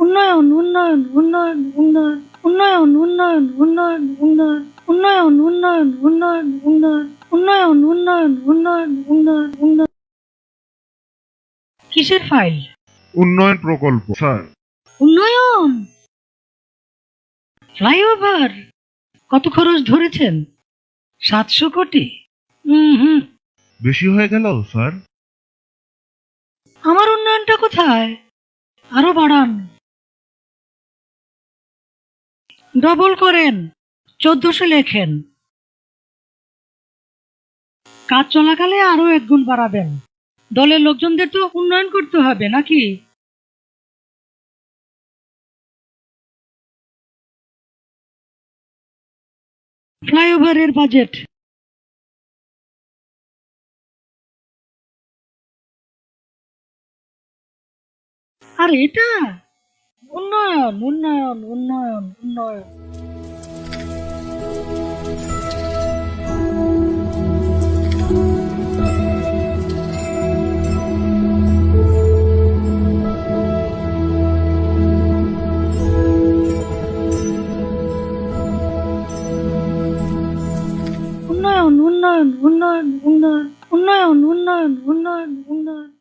উন্নয়ন উন্নয়ন উন্নয়ন উন্নয়ন উন্নয়ন উন্নয়ন উন্নয়ন উন্নয়ন উন্নয়ন উন্নয়ন উন্নয়ন উন্নয়ন উন্নয়ন উন্নয়ন উন্নয়ন উন্নয়ন। কিসের ফাইল? উন্নয়ন প্রকল্প স্যার। উন্নয়ন ফ্লাইওভার কত খরচ ধরেছেন? 700 কোটি। হুম, বেশি হয়ে গেল স্যার। আমার উন্নয়নটা কোথায়? আরো বাড়ান, ডবল করেন, 1400 লেখেন। কাজ চলাকালে আরো 1 গুণ বাড়াবেন। দলের লোকজনদের তো উন্নয়ন করতে হবে নাকি? ফ্লাইওভারের বাজেট। আর এটা উন্নয়ন উন্নয়ন উন্নয়ন উন্নয়ন। উন্নয়ন উন্নয়ন উন্নয়ন উন্নয়ন উন্নয়ন উন্নয়ন উন্নয়ন উন্নয়ন।